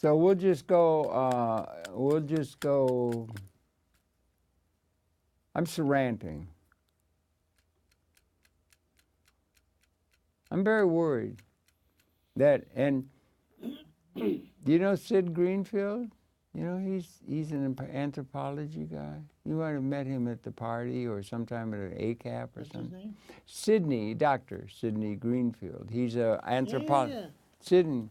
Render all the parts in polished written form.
So we'll just go, I'm ranting. I'm very worried that, and do you know Sid Greenfield? You know, he's an anthropology guy. You might have met him at the party or sometime at an ACAP or something. Dr. Sidney Greenfield. He's an anthropologist. Yeah. Sidney.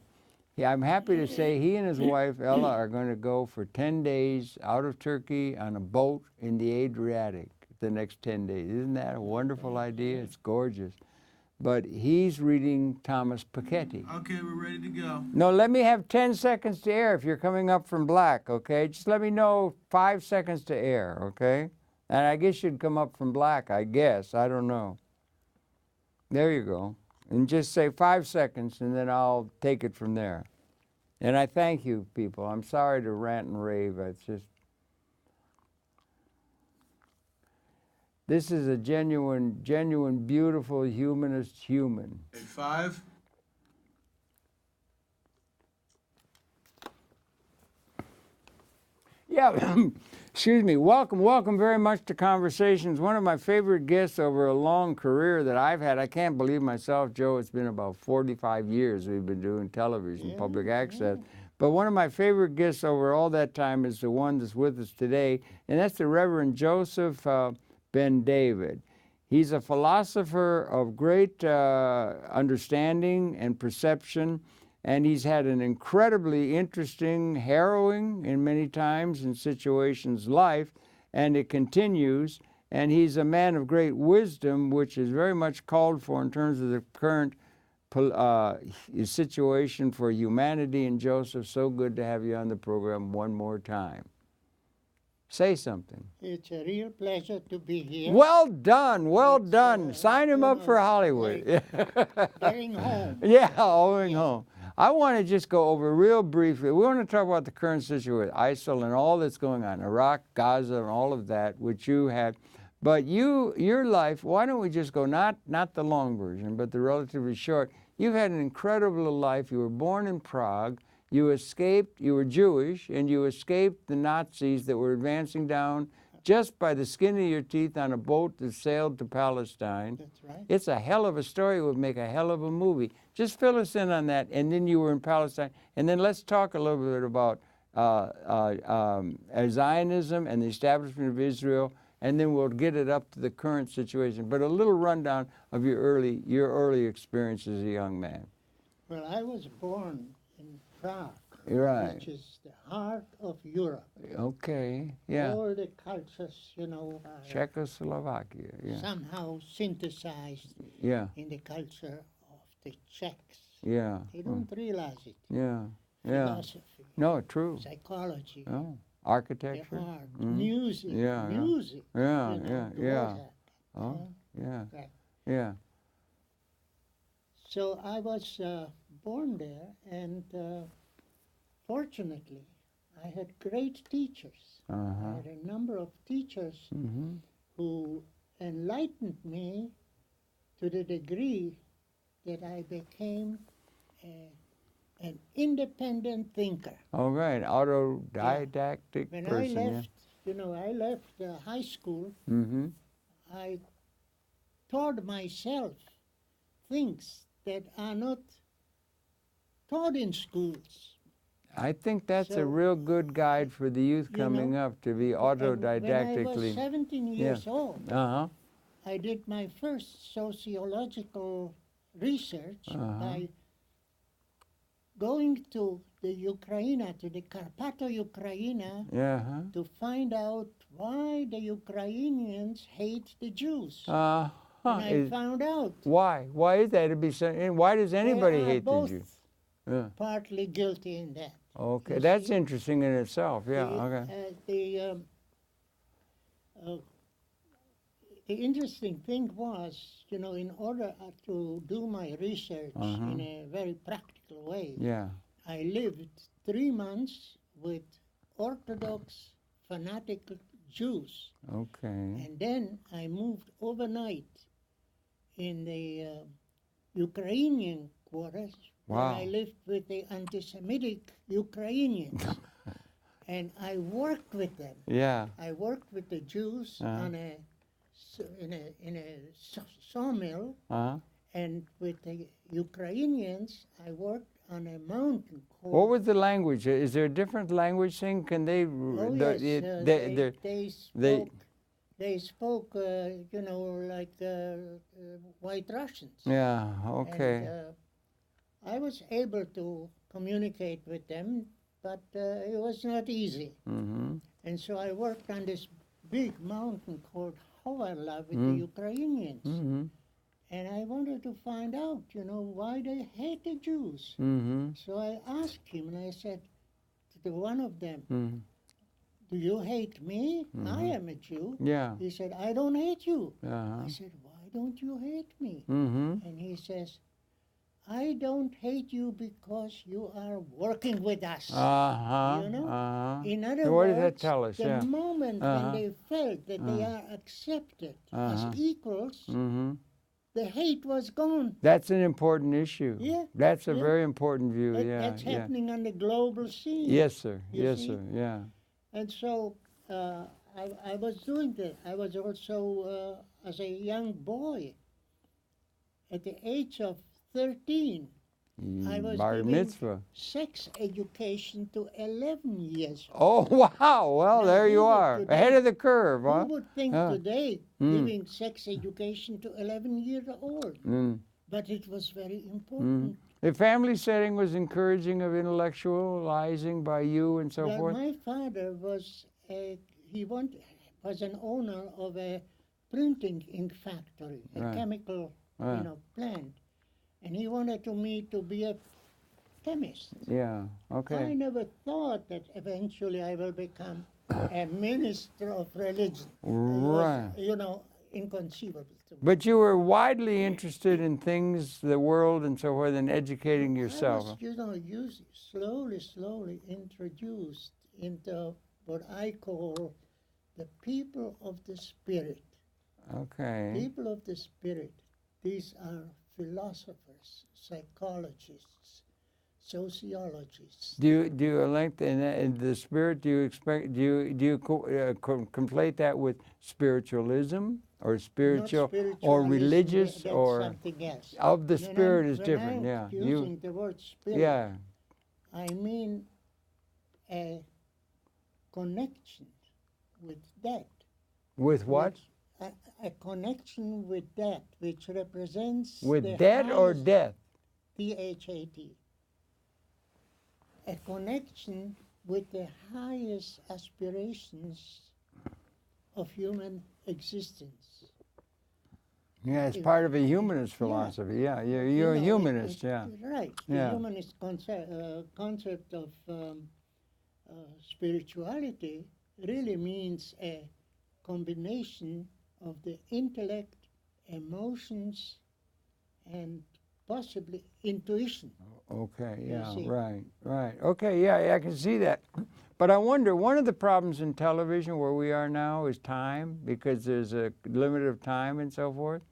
Yeah, I'm happy to say he and his wife Ella are going to go for 10 days out of Turkey on a boat in the Adriatic the next 10 days. Isn't that a wonderful idea? It's gorgeous. But he's reading Thomas Piketty. Okay, we're ready to go. No, let me have 10 seconds to air if you're coming up from black, okay? Just let me know 5 seconds to air, okay? And I guess you'd come up from black, I guess. I don't know. There you go. And just say 5 seconds, and then I'll take it from there. And I thank you, people. I'm sorry to rant and rave. It's just... This is a genuine, beautiful humanist human. A 5. Yeah, excuse me. Welcome very much to Conversations. One of my favorite guests over a long career that I've had. I can't believe myself, Joe. It's been about 45 years we've been doing television, public access. But one of my favorite guests over all that time is the one that's with us today, and that's the Reverend Joseph Ben David. He's a philosopher of great understanding and perception, and he's had an incredibly interesting, harrowing in many times and situations life, and it continues. And he's a man of great wisdom, which is very much called for in terms of the current situation for humanity. And Joseph, so good to have you on the program one more time. Say something. It's a real pleasure to be here. Well done, well done. Sign him up for Hollywood. Like going home. Yeah, going home. I want to just go over real briefly. We want to talk about the current situation, ISIL and all that's going on, Iraq, Gaza, and all of that, which you had. But your life, why don't we just go, not the long version, but the relatively short. You've had an incredible life. You were born in Prague. You escaped, you were Jewish, and you escaped the Nazis that were advancing down just by the skin of your teeth on a boat that sailed to Palestine. That's right. It's a hell of a story. It would make a hell of a movie. Just fill us in on that. And then you were in Palestine. And then let's talk a little bit about Zionism and the establishment of Israel, and then we'll get it up to the current situation. But a little rundown of your early experience as a young man. Well, I was born in Prague, Right. which is the heart of Europe. Okay, yeah. All the cultures, are Czechoslovakia, yeah. somehow synthesized Yeah, in the culture of the Czechs. yeah. They don't realize it. Yeah, yeah. Philosophy, No, true. psychology, Oh, the architecture. art, Mhm. music, Yeah, yeah. music. Yeah, the yeah. Wozzeck, Oh, yeah, right. yeah. So I was born there, and fortunately, I had great teachers. I Uh-huh. had a number of teachers Mm-hmm. who enlightened me to the degree that I became an independent thinker. All right, autodidactic When person, I left, I left high school, yeah. Mm-hmm. I taught myself things that are not taught in schools. I think that's a So, real good guide for the youth coming up, to be And when I was autodidactically. 17 years old, Uh-huh. I did my first sociological research by going to the Ukraine, to the Carpato Ukraine, Yeah. to find out why the Ukrainians hate the Jews. Uh-huh. And I found out Why? Why is that? And why does anybody they are hate the both Jews? Yeah. partly guilty in that. Okay, You that's see? interesting in itself. Yeah. The, the interesting thing was, in order to do my research in a very practical way, Yeah. I lived 3 months with Orthodox fanatical Jews. Okay. And then I moved overnight in the Ukrainian quarters Wow. And I lived with the anti-Semitic Ukrainians. And I worked with them. Yeah. I worked with the Jews on in a sawmill, and with the Ukrainians, I worked on a mountain. What was the language? Is there a different language thing? Can they? Oh yes, they spoke, you know, like White Russians. Yeah. Okay. And, I was able to communicate with them, but it was not easy. Mm-hmm. And so I worked on this big mountain called Hovarla with the Ukrainians. Mm-hmm. And I wanted to find out, you know, why they hate the Jews. Mm-hmm. So I asked him, and I said to one of them, Mm-hmm. do you hate me? I am a Jew. Yeah. He said, I don't hate you. Uh-huh. I said, why don't you hate me? Mm-hmm. And he says, I don't hate you because you are working with us. Uh-huh. You know? Uh-huh. In other So what words, does that tell us? the Yeah. moment when they felt that they are accepted as equals, Mm-hmm. the hate was gone. That's an important issue. Yeah, That's a yeah. very important view. That's happening on the global scene. Yes, sir. You Yes, see? sir. Yeah. And so I was doing that. I was also, as a young boy, at the age of 13, I was Bar giving mitzvah. sex education to 11 years old. Oh, wow. Well, Now, there you who would are. today- Ahead of the curve, huh? Who would think today giving sex education to 11-year-old? Mm. But it was very important. The family setting was encouraging of intellectualizing by you and so Well, forth? my father was was an owner of a printing ink factory, a Right. chemical Right. plant. And he wanted me to be a chemist. Yeah. Okay. I never thought that eventually I will become a minister of religion. It was, Right. Inconceivable to me. But you were widely interested in things, the world, and so forth, and educating yourself. I was, slowly introduced into what I call the people of the spirit. Okay. People of the spirit. These are philosophers, psychologists, sociologists. Do you link in the spirit? Do you conflate that with spiritualism or spiritual or religious that's or something else. of the spirit is when different? I'm Yeah. using the word spirit, Yeah. I mean a connection with that. With what? A connection with that, which represents With the debt or highest- death? DHAT. A connection with the highest aspirations of human existence. Yeah, it's part of a humanist philosophy. Yeah, you're a humanist. Yeah. Right. The Yeah. humanist concept of spirituality really means a combination of the intellect, emotions, and possibly intuition. Okay, yeah, see. right. Okay, yeah, I can see that. But I wonder, one of the problems in television where we are now is time, because there's a limit of time and so forth.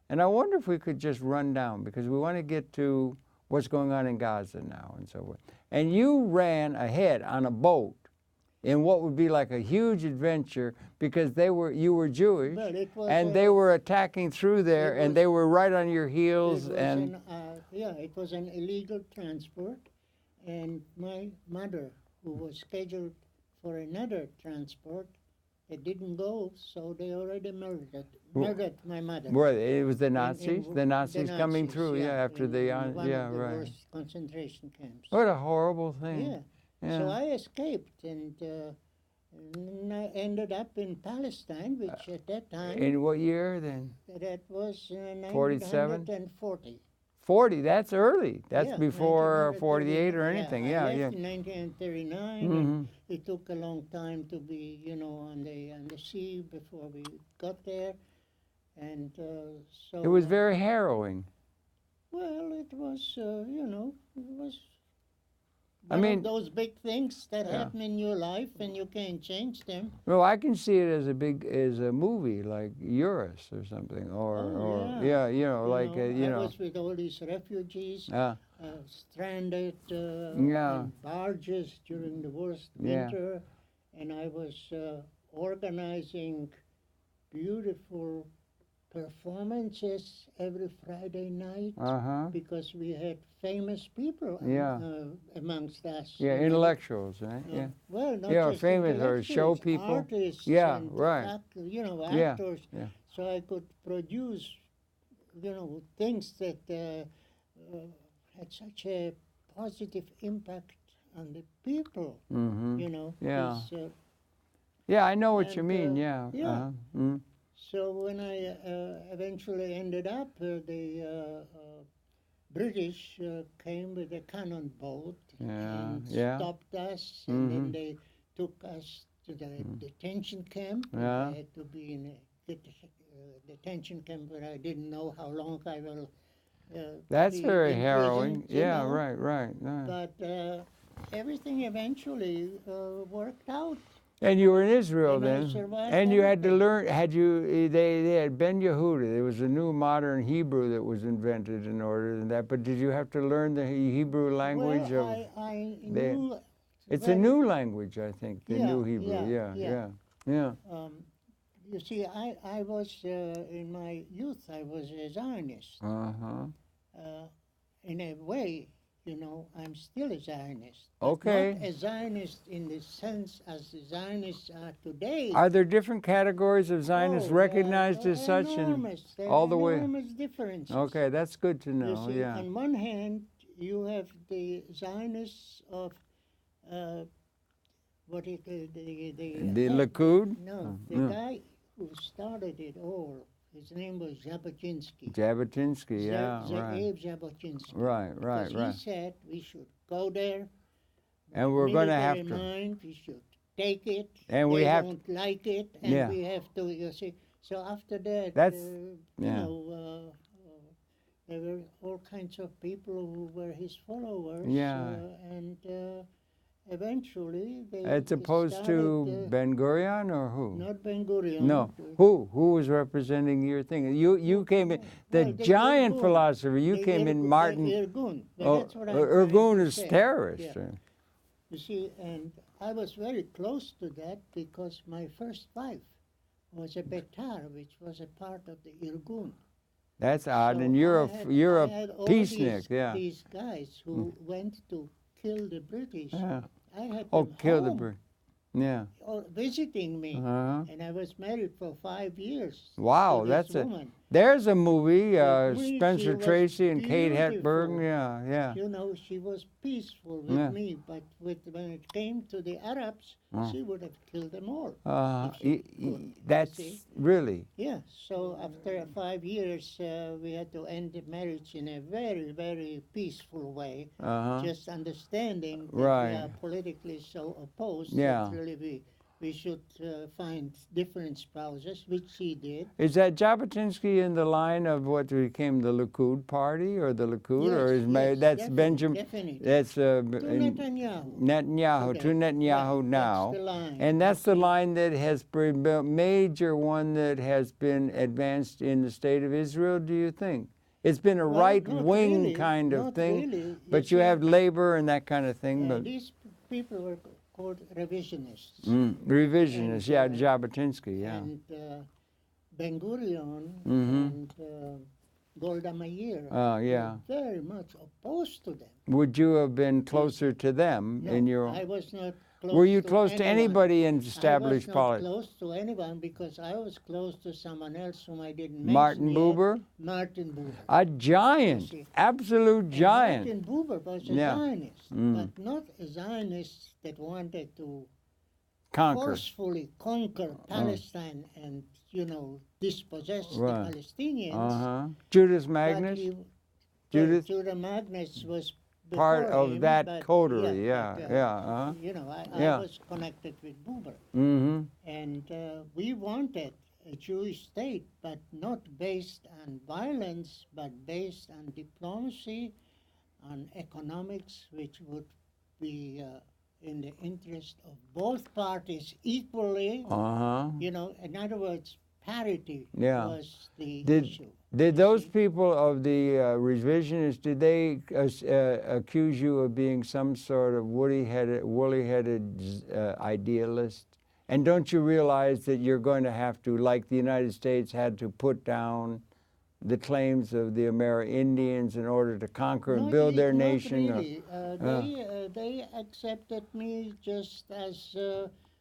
And I wonder if we could just run down, because we want to get to what's going on in Gaza now and so forth. And you ran ahead on a boat in what would be like a huge adventure, because you were Jewish, Well, it was and they were attacking through there, and they were right on your heels. And it was an illegal transport, and my mother, who was scheduled for another transport, it didn't go, so they already murdered my mother. Well, it was the Nazis. In The Nazis coming Nazis, through, after in one yeah, of the right. worst concentration camps. What a horrible thing. Yeah. So I escaped, and I ended up in Palestine, which at that time, In what year then? that was 47? 1940. 40. That's early. That's Yeah, before 1939. 48 or anything. I Yeah. left in 1939, Mhm. and it took a long time to be, on the sea before we got there, and so It was very harrowing. well. It was, it was one of those big things that happen in your life and you can't change them. Well, I can see it as a movie like Eurus or something, I was with all these refugees, stranded in barges during the worst winter, and I was organizing beautiful performances every Friday night because we had famous people amongst us. Yeah, intellectuals, right? Well, not just famous or show people. Artists and actors. Yeah. So I could produce, things that had such a positive impact on the people. Yeah, I know what you mean. So when I eventually ended up, the British came with a cannonball and stopped us, and then they took us to the detention camp. I had to be in a detention camp where I didn't know how long I will That's be very in harrowing. prison, Right. But everything eventually worked out. And you were in Israel And I then, survived and you had to everything. learn. They had Ben Yehuda. There was a new modern Hebrew that was invented in order to that. But did you have to learn the Hebrew language Well, I knew. It's a new language, I think. The new Hebrew. Yeah. Yeah. You see, I was in my youth. I was a Zionist. In a way, I'm still a Zionist. But Okay. not a Zionist in the sense as the Zionists are today. Are there different categories of Zionists recognized as such? Enormous. There are all the way. enormous differences. Okay, that's good to know. You see, on one hand, you have the Zionists of the Likud? No, the guy who started it all. His name was Jabotinsky. Jabotinsky, right. Ze'ev Jabotinsky. Right. He said we should go there. And we're going to have to. Mind, we should take it. And they we have don't like it, and we have to. You see. So after that, there were all kinds of people who were his followers. And eventually they. As opposed to Ben Gurion or who? Not Ben Gurion. No. Who was representing your thing? You came in, the giant Irgun. philosopher, you came in, Martin. Irgun. That's what Irgun is terrorist. Yeah. You see, and I was very close to that because my first wife was a Betar, which was a part of the Irgun. That's odd, So and you're I a had all peacenik, these guys who went to kill the British. I had Oh, them kill the home, Brit. Yeah. or visiting me, and I was married for 5 years. Wow, to that's this woman. There's a movie, She Spencer was Tracy and Kate beautiful. Hepburn. Yeah. She was peaceful with me, but when it came to the Arabs, she would have killed them all. if she could, That's you see. really. Yeah, so after 5 years, we had to end the marriage in a very, very peaceful way, just understanding that we are politically so opposed that really we should find different spouses, which she did. Is that Jabotinsky in the line of what became the Likud party, or the Likud, or is that's Benjamin? Definitely. That's To Netanyahu. Netanyahu to Netanyahu now, That's the line. and that's the line that has been a major one that has been advanced in the state of Israel. Do you think it's been a right-wing really, kind of not thing? really. But see, you have labor and that kind of thing. But these people were called revisionists. Revisionists, Jabotinsky, And Ben Gurion Mm-hmm. and Golda Meir yeah. were very much opposed to them. Would you have been closer to them No, in your? I was not close Were you to close to anyone. anybody in established I was not politics? close to anyone because I was close to someone else whom I didn't mention Martin yet. Buber, Martin Buber. a giant, see. absolute giant. Martin Buber was a Zionist, but not a Zionist that wanted to Conquer. forcefully conquer Palestine and, dispossess the Palestinians. Judas But Magnus, Judas Judith, Magnus was part before of him, that but coterie. I was connected with Buber. And we wanted a Jewish state, but not based on violence, but based on diplomacy, on economics, which would be in the interest of both parties equally. Uh-huh. You know, in other words, parity Yeah. was the Did issue. Did you those see. people of the revisionists, did they accuse you of being some sort of woolly-headed idealist? And don't you realize that you're going to have to, like the United States had to put down the claims of the Amerindians in order to conquer and build their nation? Not really. They accepted me just as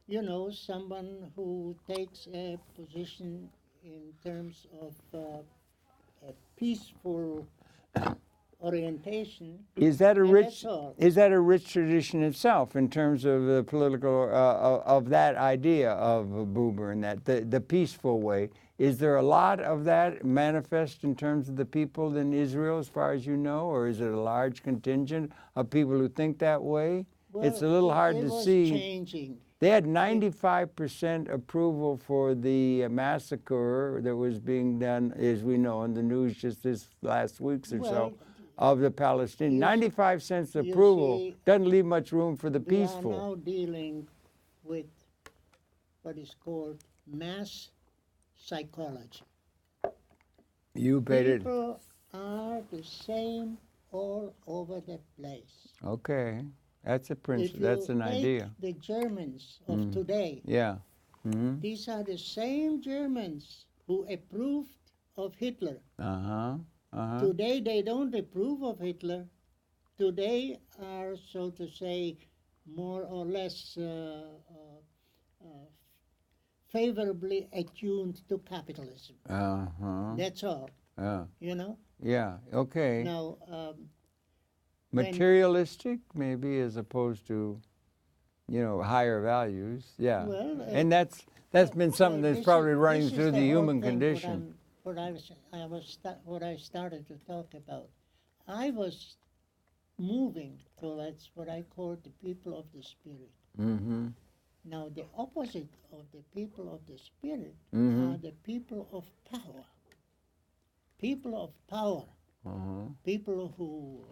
you know, someone who takes a position in terms of a peaceful orientation. Is that a And rich? that's all. Is that a rich tradition itself in terms of the political of that idea of Buber and that the peaceful way? Is there a lot of that manifest in terms of the people in Israel, as far as you know, or is it a large contingent of people who think that way? Well, It's a little hard it to was see. changing. They had 95% approval for the massacre that was being done, as we know, in the news just this last week or so, Well, of the Palestinians. you- 95% you approval see, doesn't leave much room for the We are peaceful. now dealing with what is called mass psychology. You paid it. People are the same all over the place. Okay, that's a If principle. you That's an take idea. the Germans of today, Yeah. Mm-hmm. these are the same Germans who approved of Hitler. Uh-huh. Uh-huh. Today they don't approve of Hitler. Today are, so to say, more or less favorably attuned to capitalism. Uh-huh. That's all, Yeah. you know. Yeah. Okay. Now, Materialistic, maybe, as opposed to, higher values. Yeah. Well, And that's been something that's probably running this is through the whole human thing, condition. What I started to talk about. I was moving towards what I call the people of the spirit. Mm-hmm. Now, the opposite of the people of the spirit Mhm. are the people of power. People of power. Uh-huh. People who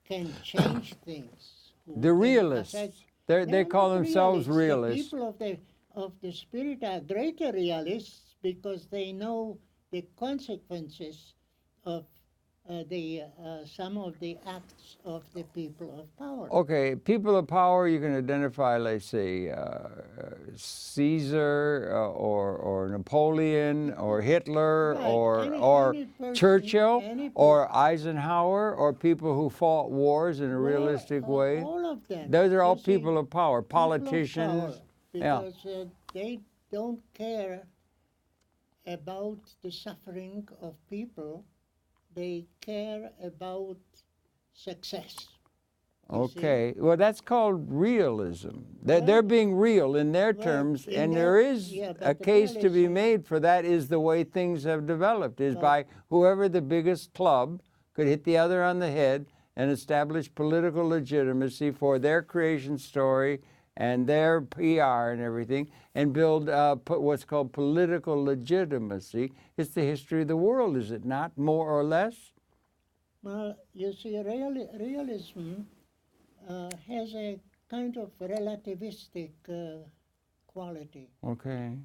can change things. Who The can realists. affect- They They're call not themselves realists. The people of the spirit are greater realists because they know the consequences of some of the acts of the people of power. Okay, people of power, you can identify, let's say, Caesar or Napoleon or Hitler Right, or any person, Churchill any or Eisenhower or people who fought wars in a realistic way. All of them. Those are all You see, people of power, people of politicians. power, because they don't care about the suffering of people. They care about success. You see? Okay, well, that's called realism. They're being real in their well, terms, in and their- there is yeah, but a the case to be realism- made for that. Is the way things have developed is But- by whoever the biggest club could hit the other on the head and establish political legitimacy for their creation story and their PR and everything, and build what's called political legitimacy. It's the history of the world, is it not, more or less? Well, you see, realism has a kind of relativistic quality, Okay.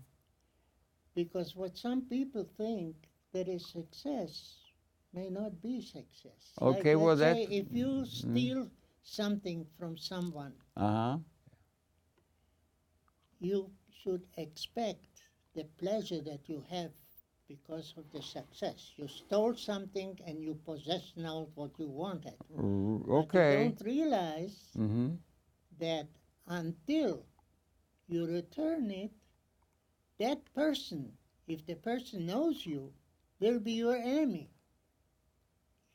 because what some people think that is success may not be success. Okay, like, well, let's say that- if you steal something from someone, Uh-huh. you should expect the pleasure that you have because of the success. You stole something and you possess now what you wanted. But you Okay. don't realize Mm-hmm. that until you return it, that person, if the person knows you, will be your enemy.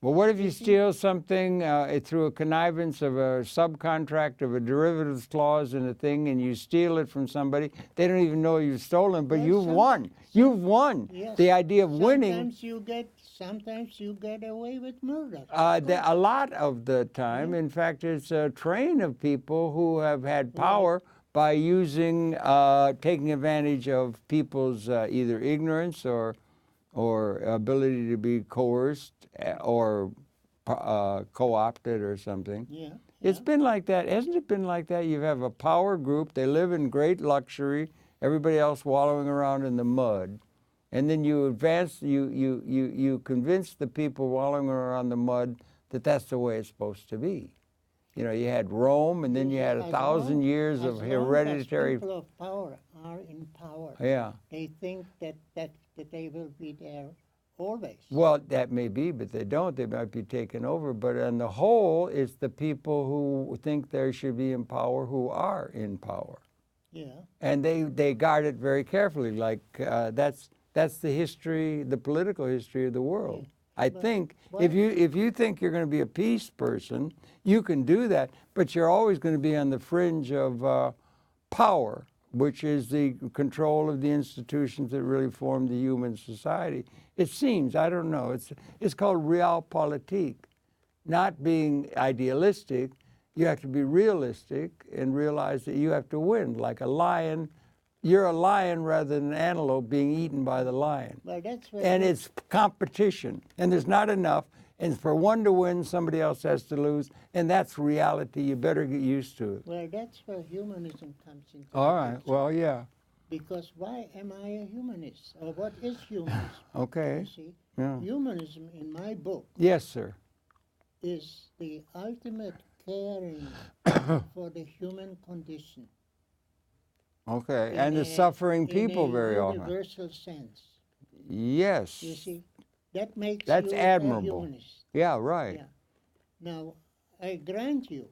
Well, what if you You see- steal something through a connivance of a subcontract of a derivatives clause in a thing, and you steal it from somebody? They don't even know you've stolen, but Well, you've won. You've won. Yes. The idea of winning. Sometimes you get away with murder. A lot of the time, in fact, it's a train of people who have had power by using, taking advantage of people's either ignorance or ability to be coerced or co-opted or something. Yeah. It's Yeah. been like that. Hasn't it been like that? You have a power group. They live in great luxury. Everybody else wallowing around in the mud. And then you advance, you convince the people wallowing around the mud that that's the way it's supposed to be. You know, you had Rome, and then you had 1,000 years of hereditary. As people of power are in power, Yeah. they think that they will be there always. Well, that may be, but they don't. They might be taken over. But on the whole, it's the people who think they should be in power who are in power. Yeah. And they guard it very carefully. Like that's the history, the political history of the world. Yeah. I But think what- if you think you're going to be a peace person, you can do that, but you're always going to be on the fringe of power, which is the control of the institutions that really form the human society. It seems, I don't know, it's called realpolitik. Not being idealistic, you have to be realistic and realize that you have to win. Like a lion, you're a lion rather than an antelope being eaten by the lion. Well, that's what And it's competition, and there's not enough. And for one to win, somebody else has to lose, and that's reality. You better get used to it. Well, that's where humanism comes into All the right. picture. Well, yeah. Because why am I a humanist? Or what is humanism? Okay. You see, Yeah. humanism in my book Yes, sir. is the ultimate caring for the human condition. Okay. in And the a- suffering people in a very often. universal sense. Yes. You see, that makes That's you admirable. a humanist. Yeah, right. Yeah. Now, I grant you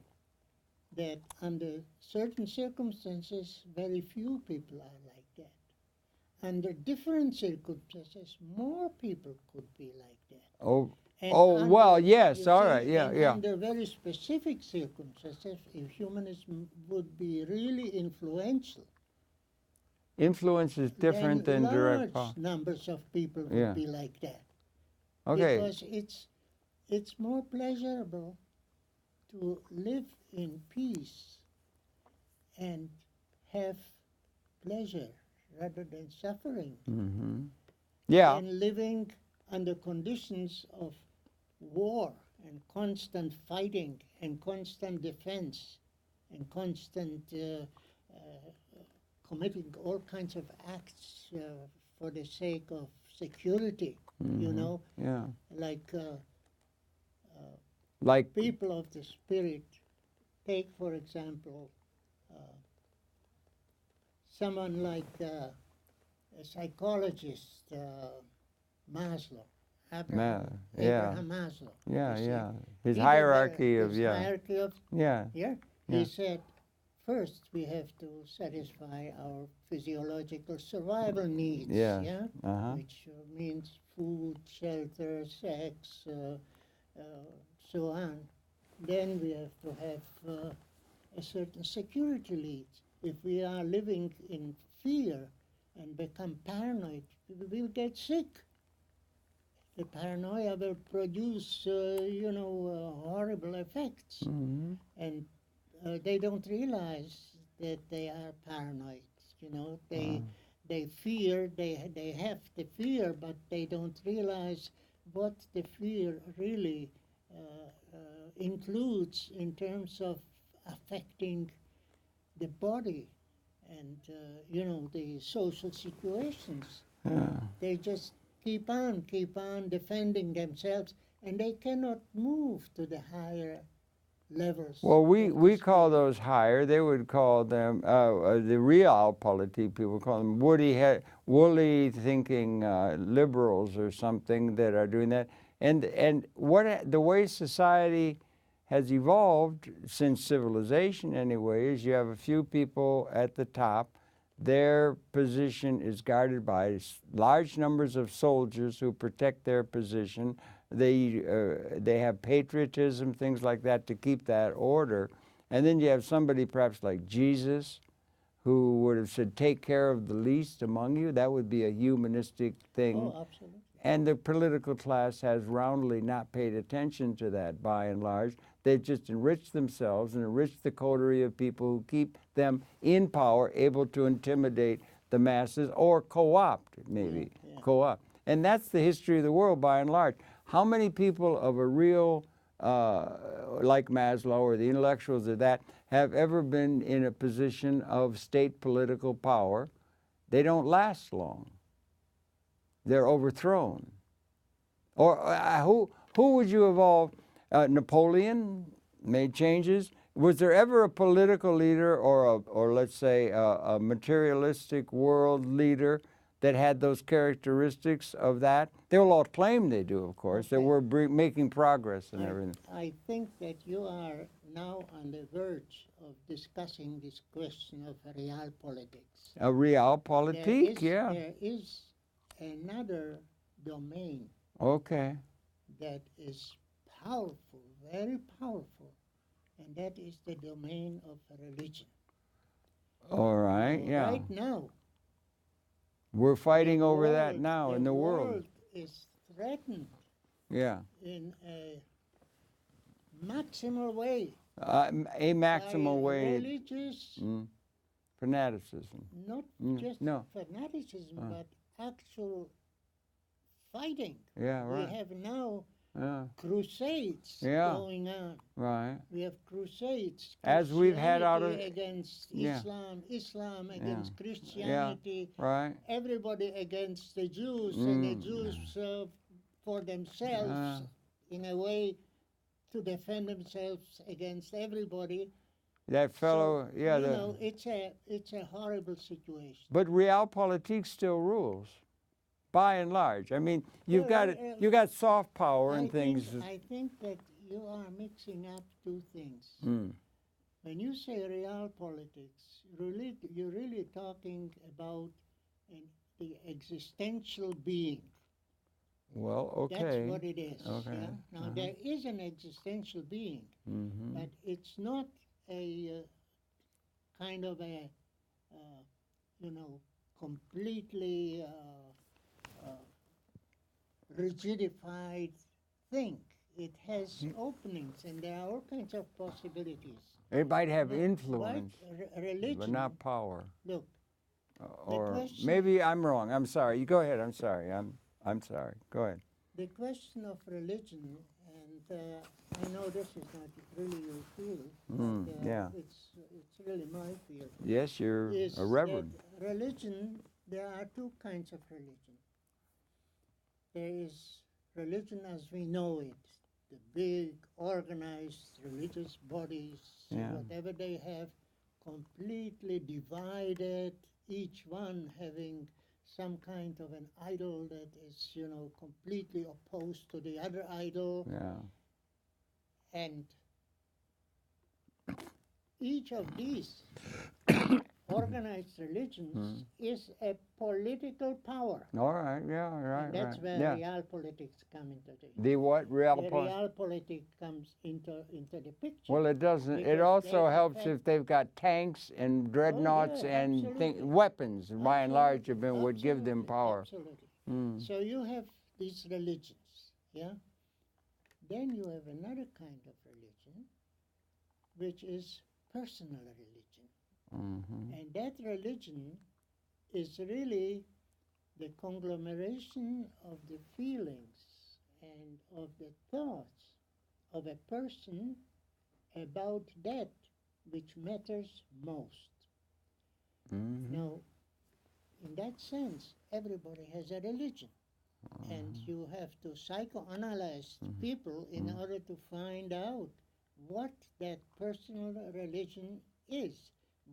that under certain circumstances, very few people are like that. Under different circumstances, more people could be like that. Oh, And oh well, under- yes. you All see, right. Yeah, and yeah. under very specific circumstances, if humanism would be really influential, Influence is different then than direct large power. numbers of people would Yeah. be like that. Okay. Because it's more pleasurable to live in peace and have pleasure rather than suffering Mm-hmm. Yeah. than living under conditions of war and constant fighting and constant defense and constant committing all kinds of acts for the sake of security, you Mhm. know, Yeah. like Like. people of the spirit. Take, for example, someone like a psychologist, Maslow. Abraham Maslow. Yeah, you see. yeah. His He hierarchy did, of his yeah. hierarchy of Yeah. yeah. Yeah. He said, first we have to satisfy our physiological survival needs. Yeah. Yeah. Uh-huh. Which means food, shelter, sex, so on. Then we have to have a certain security needs. If we are living in fear and become paranoid, we will get sick. The paranoia will produce, horrible effects. Mm-hmm. And they don't realize that they are paranoid. You know, they fear, they have the fear, but they don't realize what the fear really includes in terms of affecting the body and, the social situations. Yeah. They just keep on defending themselves, and they cannot move to the higher levels. Well, we of the call spirit. those higher. They would call them the realpolitik people call them woolly thinking liberals or something that are doing that. And what the way society has evolved since civilization, anyway, is you have a few people at the top. Their position is guarded by large numbers of soldiers who protect their position. They have patriotism, things like that, to keep that order. And then you have somebody perhaps like Jesus, who would have said, take care of the least among you. That would be a humanistic thing. Oh, absolutely. And the political class has roundly not paid attention to that by and large. They've just enriched themselves and enriched the coterie of people who keep them in power, able to intimidate the masses or co-opt, maybe, Yeah. co-opt. And that's the history of the world by and large. How many people of a real like Maslow or the intellectuals of that, have ever been in a position of state political power, they don't last long. They're overthrown. Or who would you evolve? Napoleon made changes. Was there ever a political leader or let's say a materialistic world leader that had those characteristics of that? They will all claim they do, of course, that Okay. we're making progress and everything. I think that you are now on the verge of discussing this question of realpolitics. A realpolitik, yeah. There is another domain Okay. that is powerful, very powerful, and that is the domain of religion. All right, yeah. Right now, We're fighting the over that world- now in the world. is threatened Yeah. in a maximal way A maximal by way. religious, Fanaticism. not just no. fanaticism, but actual fighting. Yeah, We right. have now Yeah, crusades Yeah. going on. right. We have crusades. As we've had out of- Christianity against Yeah. Islam against Yeah. Christianity, Right. everybody against the Jews, and the Jews for themselves, in a way, to defend themselves against everybody. That fellow, So, yeah. you know, it's a horrible situation. But realpolitik still rules, by and large. I mean, you've you got soft power and things. I think that you are mixing up two things. Mm. When you say realpolitics, you're really talking about the existential being. Well, okay. That's what it is. Okay. Yeah? Now, there is an existential being, but it's not a kind of a, completely rigidified thing. It has openings, and there are all kinds of possibilities. It might have Now, influence, religion, but not power. look, Or question- maybe I'm wrong. I'm sorry. You go ahead. I'm sorry. I'm sorry. Go ahead. the question of religion, and I know this is not really your field, but yeah. it's really my field. Yes, you're Is a reverend. that religion, there are two kinds of religion. There is religion as we know it, the big organized religious bodies, Yeah. whatever they have, completely divided, each one having some kind of an idol that is, completely opposed to the other idol. Yeah. And each of these organized religions is a political power. All right. Yeah. Right. And that's right. where yeah. realpolitics come into The what? the Realpolitik. realpolitik comes into the picture. Well, it doesn't. It Because also they helps affect- if they've got tanks and dreadnoughts yeah, and absolutely. weapons. By and large, Absolutely, would give them absolutely, power. Absolutely. So you have these religions, yeah? Then you have another kind of religion, which is personal religion. And that religion is really the conglomeration of the feelings and of the thoughts of a person about that which matters most. Now, in that sense, everybody has a religion. And you have to psychoanalyze people in order to find out what that personal religion is,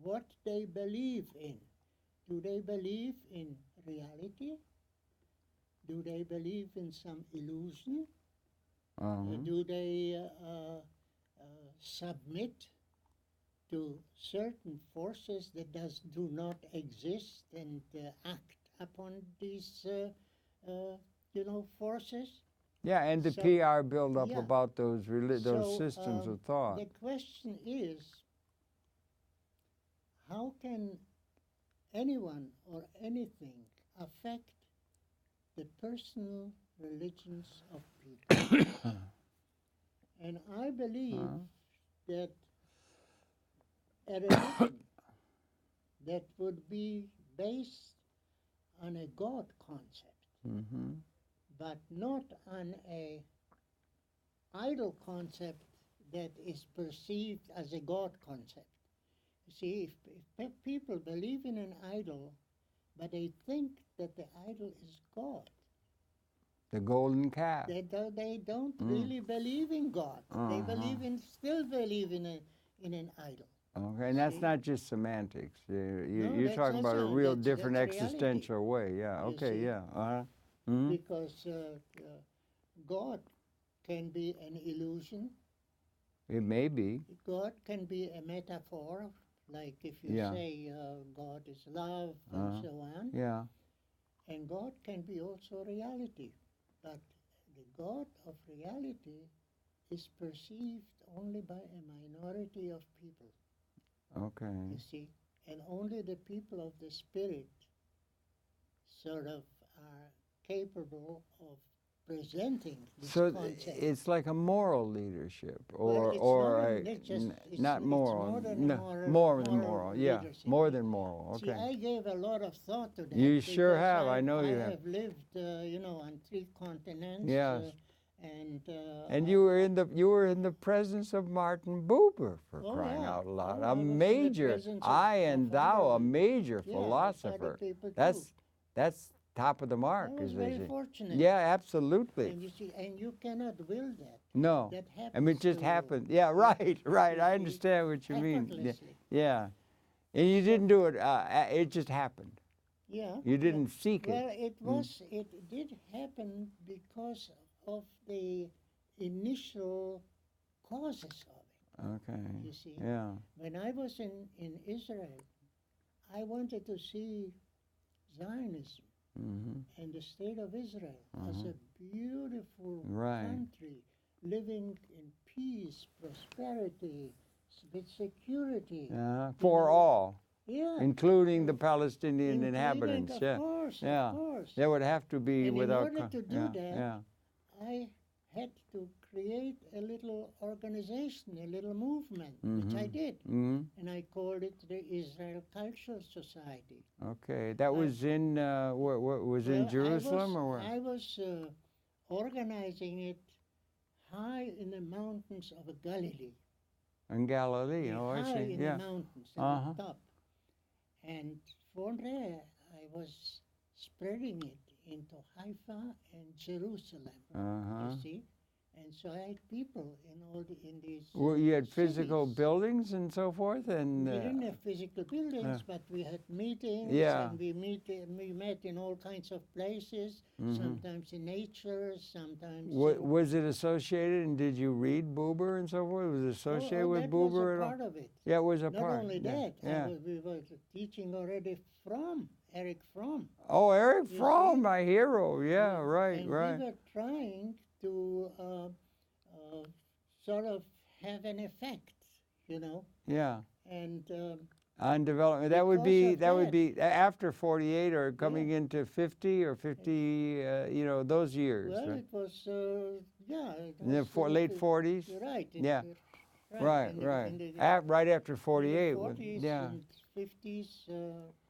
what they believe in. Do they believe in reality? Do they believe in some illusion? Do they submit to certain forces that do not exist and act upon these forces? Yeah, and the So- PR build up yeah. about those So, systems of thought. The question is, how can anyone or anything affect the personal religions of people? And I believe that a religion that would be based on a God concept, but not on a idol concept that is perceived as a God concept. You see, if people believe in an idol, but they think that the idol is God, The golden calf. they don't really believe in God. They still believe in an idol. Okay, and that's See? not just semantics. You're that's talking about a also- real that's different reality, existential way. Yeah. you Okay. see. Yeah. Mhm. Because God can be an illusion. It may be. God can be a metaphor, like if you Yeah. say God is love and so on. Yeah. And God can be also reality. But the God of reality is perceived only by a minority of people, Okay. you see. And only the people of the Spirit sort of are capable of presenting this So concept. it's like a moral leadership, Well, it's not moral. It's more than no, a more than moral. Yeah, leadership. more than moral. See, Okay. I gave a lot of thought to that. You sure because have. I know you I have. have lived, on 3 continents. Yes. And you were in the presence of Martin Buber, for Oh, crying yeah. out loud. Oh, I A was in the major, presence of- I and of thou, a other- major yeah, of other philosopher. people too. That's top of the mark, I was as they very say. fortunate. Yeah, absolutely. And you see, and you cannot will that. No. That happens I mean, it just to you. happened. Yeah, right, right. You I see, understand what you mean. effortlessly. Yeah. And you didn't do it, it just happened. Yeah. You didn't seek Well, it. it did happen because of the initial causes of it. Okay. You see, Yeah. when I was in Israel, I wanted to see Zionism Hmm. and the state of Israel as a beautiful Right. country, living in peace, prosperity, with security. For all, Yeah. including the Palestinian Including, inhabitants. of Yeah. course, Yeah. of course. There would have to be And in without. order to do yeah. that, Yeah. I had to create a little organization, a little movement, which I did. Hmm. And I called it the Israel Cultural Society. Okay. That was in was in Well, Jerusalem or where? I was organizing it high in the mountains of Galilee. In Galilee. Oh, I high see. in Yeah. the mountains at Uh-huh. the top. And from there, I was spreading it into Haifa and Jerusalem. Uh-huh. You see, and so I had people in these. Well, you had physical cities. buildings and so forth, and We didn't have physical buildings, but we had meetings, Yeah. and we met in all kinds of places. Sometimes in nature, sometimes. was it associated? And did you read Buber and so forth? Was it associated with that Buber was a at all? part of it. Yeah, it was a Not part. only yeah. that, Yeah. we were teaching already from Erich Fromm. Oh, Erich You Fromm, see? my hero. Yeah, right, And right. we were trying to sort of have an effect, Yeah. and On development, that would Because be of that. after 48 or coming into 50 or 50. Those years. well, right? it was it In the was, late 40s. You're right. Yeah. Right. Right, in the- right. in the- Right after in the 48. 40s Yeah. and 50s,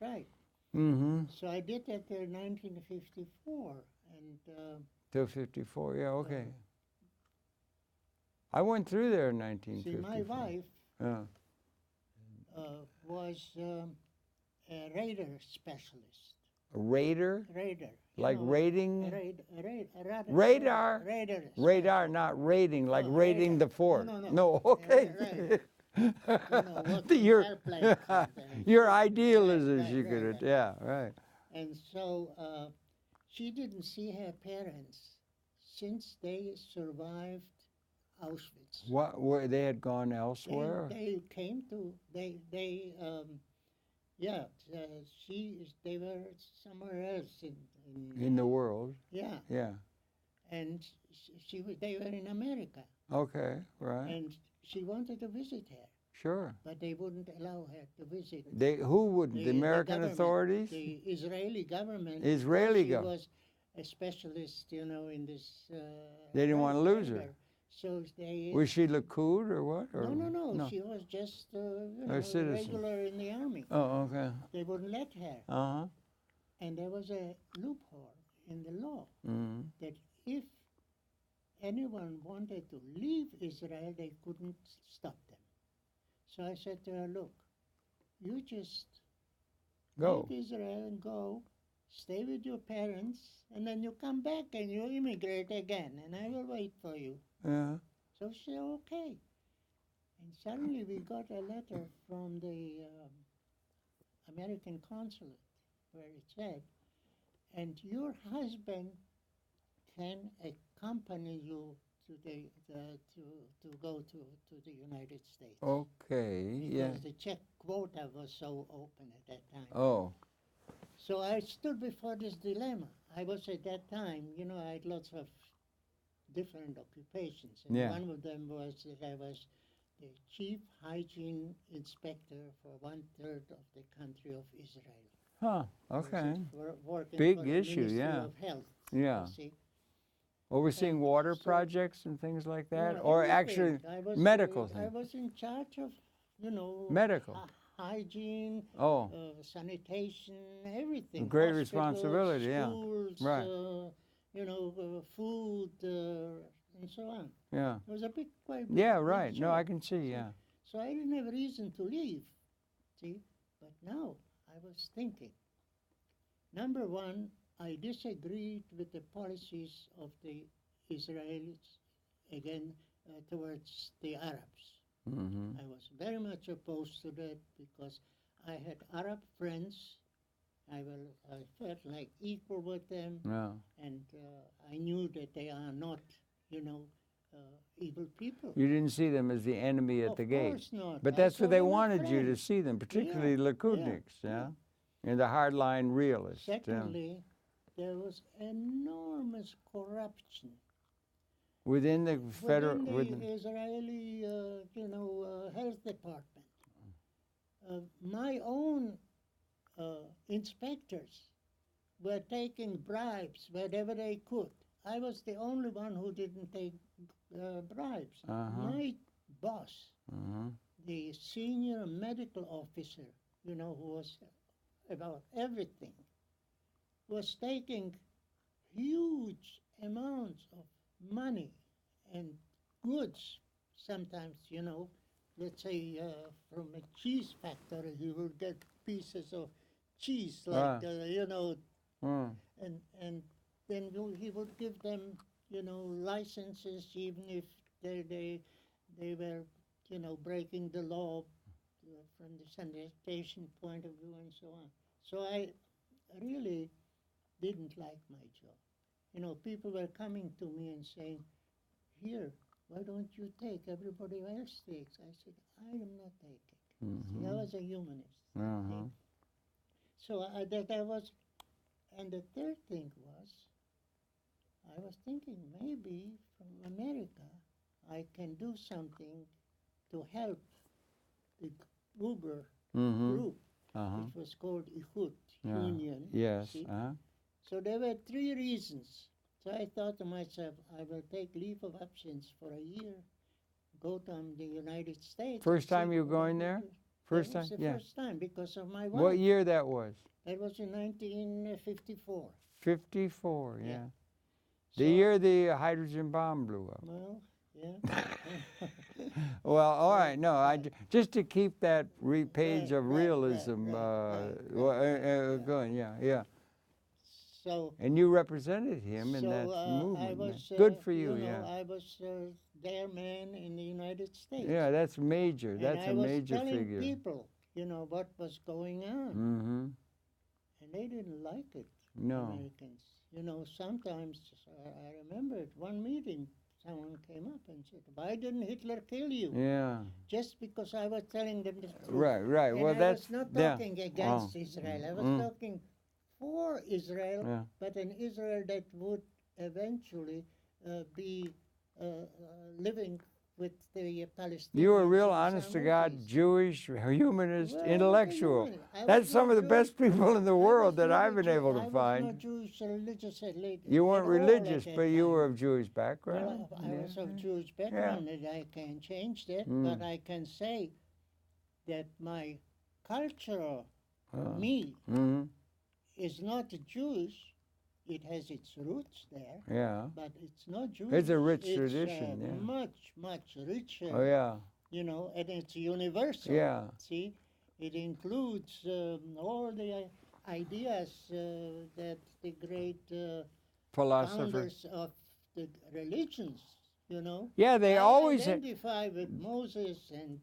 right. Mm-hmm. So I did that till 1954, and Till 54. Yeah. Okay. I went through there in 1954. see, my wife Yeah. was a radar specialist. A raider, Radar. like raiding. Radar. Radar, not raiding, like No, raiding radar. the fort. No. Okay. Right. your Airplane content. your idealisms, Right, you right, could, right. yeah, right. And so she didn't see her parents since they survived Auschwitz. What were they had gone elsewhere? They came to they they were somewhere else In the world, yeah, yeah. and they were in America, Okay, right. and she wanted to visit her, Sure. but they wouldn't allow her to visit. Who wouldn't? The American government, authorities? the Israeli government. Israeli She government. was a specialist, in this. They didn't want to lose her. radar. So they. Was she Likud or what? Or, No. She was just A citizen. regular in the army. Oh, okay. They wouldn't let her, Uh-huh. and there was a loophole in the law Mm-hmm. that if anyone wanted to leave Israel, they couldn't stop them. So I said to her, look, you just Go. leave Israel and go, stay with your parents, and then you come back and you immigrate again, and I will wait for you. Yeah. So she said, okay. And suddenly we got a letter from the American consulate where it said, and your husband can accompany you to to go to the United States. Okay. Yeah. Because the Czech quota was so open at that time. Oh. So I stood before this dilemma. I was at that time, you know, I had lots of different occupations. And Yeah. one of them was that I was the chief hygiene inspector for 1/3 of the country of Israel. Huh. Okay. Working Big for the issue, Ministry yeah. of Health. Yeah. You see. Overseeing And water so- projects and things like that, No, or everything. actually I was, medical I things. was in charge of, you know, Medical. hygiene, Oh. sanitation, everything. Great Hospitals, responsibility, yeah. schools, Right. You know, food, and so on. Yeah. It was a quite Yeah. big Right. No, job. I can see. Yeah. So I didn't have a reason to leave, see. But now I was thinking. Number one, I disagreed with the policies of the Israelis, again, towards the Arabs. Mm-hmm. I was very much opposed to that because I had Arab friends. I felt like equal with them, Yeah. and I knew that they are not, you know, evil people. You didn't see them as the enemy at Of the gate. course not. But I that's saw where they them as wanted you to friends. see them, particularly Yeah, Likudniks, yeah, yeah? And the hardline realists. yeah. Secondly, there was enormous corruption Within the federal, within the Israeli, you know, health department. My own inspectors were taking bribes wherever they could. I was the only one who didn't take bribes. My boss, the senior medical officer, you know, who was about everything, was taking huge amounts of money and goods. Sometimes, you know, let's say from a cheese factory, he would get pieces of cheese, like, you know, and then he would give them, you know, licenses, even if they were, you know, breaking the law from the sanitation point of view and so on. So I really didn't like my job. You know, people were coming to me and saying, here, why don't you take? Everybody else takes. I said, I am not taking. See, I was a humanist. See? So that was, and the third thing was, I was thinking maybe from America I can do something to help the Buber group. It was called Ihud, Union. Yes. See? So there were 3 reasons. So I thought to myself, I will take leave of absence for a year, go to the United States. First time you were going there? First time? It was the Yeah. first time because of my wife. What year that was? That was in 1954. 54, yeah. So- The year the hydrogen bomb blew up. Well, yeah. Well, all right, no, just to keep that page Right, of right, realism right. going, yeah. So, And you represented him in so that movement. I man. was, Good for you, know, yeah. I was their man in the United States. Yeah, that's major. And That's I a was major telling figure. people, you know, what was going on. Mm-hmm. And they didn't like it, No. Americans. You know, sometimes, I remember at one meeting, someone came up and said, why didn't Hitler kill you? Yeah. Just because I was telling them the truth. Right. And Well, I that's was not yeah. talking against Israel. I was talking for Israel, Yeah. but an Israel that would eventually be living with the Palestinians. You were a real in honest to some God, ways. Jewish, humanist, Well, intellectual. I was That's some not of the best Jewish. people in the I world was that not I've been Jew- able to I was find. not Jewish religious You weren't at all religious, at that but you time. were of Jewish background. Well, I was of Jewish background, and I can change that, but I can say that my cultural me Mm-hmm. is not Jewish, it has its roots there, Yeah. but it's not Jewish. It's a rich It's, tradition, yeah. much, much richer. Oh, yeah. You know, and it's universal. Yeah. See, it includes all the ideas that the great Philosophers. founders of the religions, you know. Yeah, they always identify with Moses and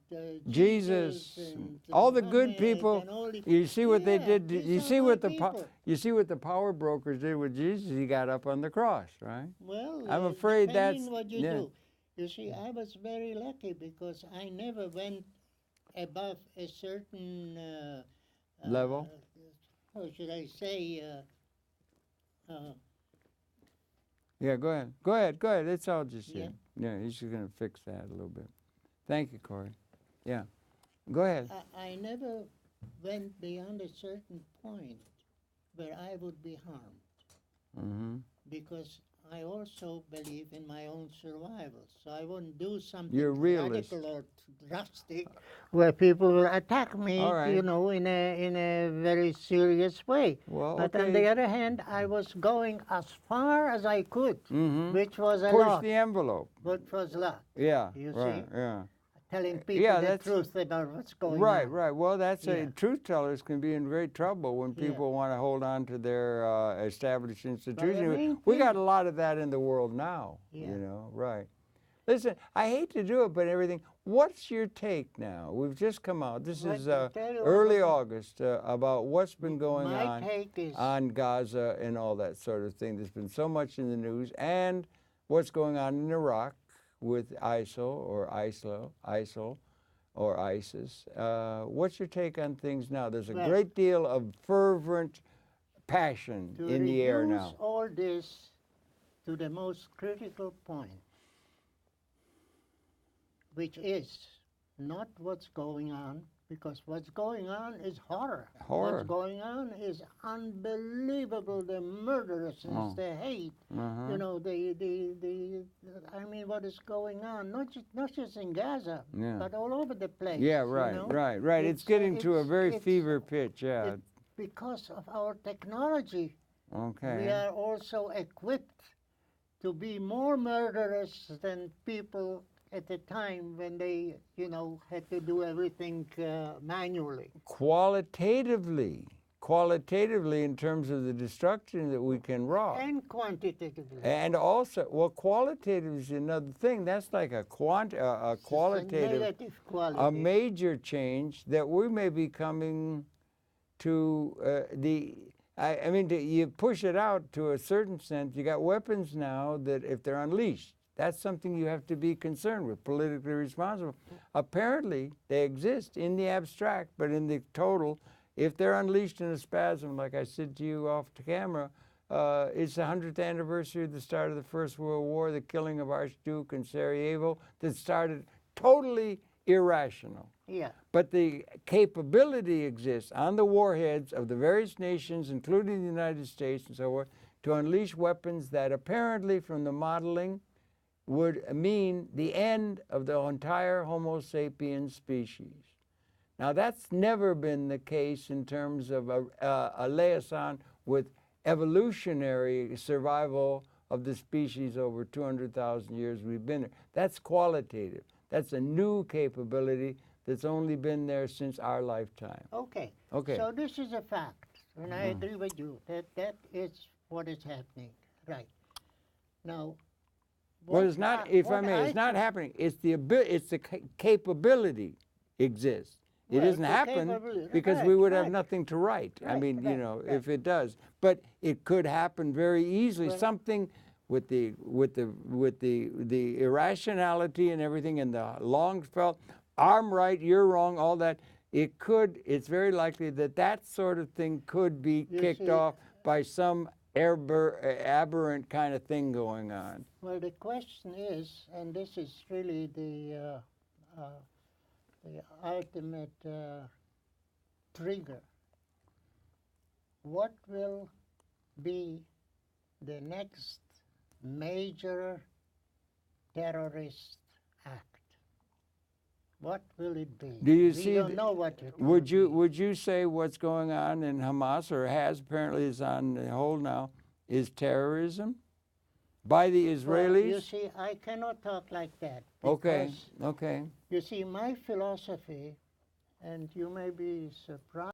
Jesus, and all the good Muhammad people. and all the, You see what they Yeah, did. these You are see my what the people. you see what the power brokers did with Jesus. He got up on the cross, right? Well, I'm afraid depending that's- what you yeah. do. You see, I was very lucky because I never went above a certain Level? How should I say? Yeah, go ahead. Go ahead. Go ahead. It's all just Yeah. yeah. He's just going to fix that a little bit. Thank you, Corey. Yeah. Go ahead. I never went beyond a certain point where I would be harmed Mm-hmm. because I also believe in my own survival. So I wouldn't do something You're a realist. radical or drastic where people will attack me, All right. you know, in a very serious way. Well, But okay. on the other hand, I was going as far as I could, Mm-hmm. which was a Push lot. the envelope. Which was a lot. Yeah. You right. see? Yeah. Telling people Yeah, the that's- truth about what's going Right, on. right. Well, that's Yeah. truth tellers can be in great trouble when Yeah. people want to hold on to their established institutions. main We thing- got a lot of that in the world now. Yeah. You know, right. Listen, I hate to do it, but everything. What's your take now? We've just come out. This What- is I tell you early what- August about what's been going My take is on Gaza and all that sort of thing. There's been so much in the news, and what's going on in Iraq with ISIL or ISIS. What's your take on things now? There's a Well, great deal of fervent passion to in the air reduce now. all this to the most critical point, which is not what's going on, because what's going on is horror. Horror. What's going on is unbelievable, the murderousness, Oh. the hate. Uh-huh. You know, I mean, what is going on, not just in Gaza, Yeah. but all over the place. Yeah, you right, know? right. It's getting to a very it's- fever pitch, yeah. it's because of our technology. We Okay. are also equipped to be more murderous than people at the time when they, you know, had to do everything manually. Qualitatively in terms of the destruction that we can wrought. And quantitatively. And also, well, qualitative is another thing. That's like a It's qualitative, a negative quality. a major change that we may be coming to I mean, you push it out to a certain sense. You got weapons now that if they're unleashed, that's something you have to be concerned with, politically responsible. Apparently, they exist in the abstract, but in the total, if they're unleashed in a spasm, like I said to you off the camera, it's the 100th anniversary of the start of the First World War, the killing of Archduke in Sarajevo, that started totally irrational. Yeah. But the capability exists on the warheads of the various nations, including the United States and so forth, to unleash weapons that apparently, from the modeling, would mean the end of the entire Homo sapiens species. Now, that's never been the case in terms of a liaison with evolutionary survival of the species over 200,000 years we've been here. That's qualitative. That's a new capability that's only been there since our lifetime. Okay. Okay. So this is a fact, and I agree with you that is what is happening. Right. Now, Well, it's not, if I may, it's not happening. It's the capability exists. It Well, doesn't the happen capability- because we would have right. nothing to write. I Right, mean, you right, know, right. if it does, but it could happen very easily. Well- Something with the irrationality and everything, and the long felt, I'm right, you're wrong, all that. It's very likely that sort of thing could be You kicked see- off by some aberrant kind of thing going on. Well, the question is, and this is really the ultimate trigger. What will be the next major terrorist act? What will it be? Do you we see don't th- know what it will Would be. you say what's going on in Hamas, or has apparently is on hold now, is terrorism by the Well, you Israelis? see, I cannot talk like that. Okay, Because, okay. you see, my philosophy, and you may be surprised,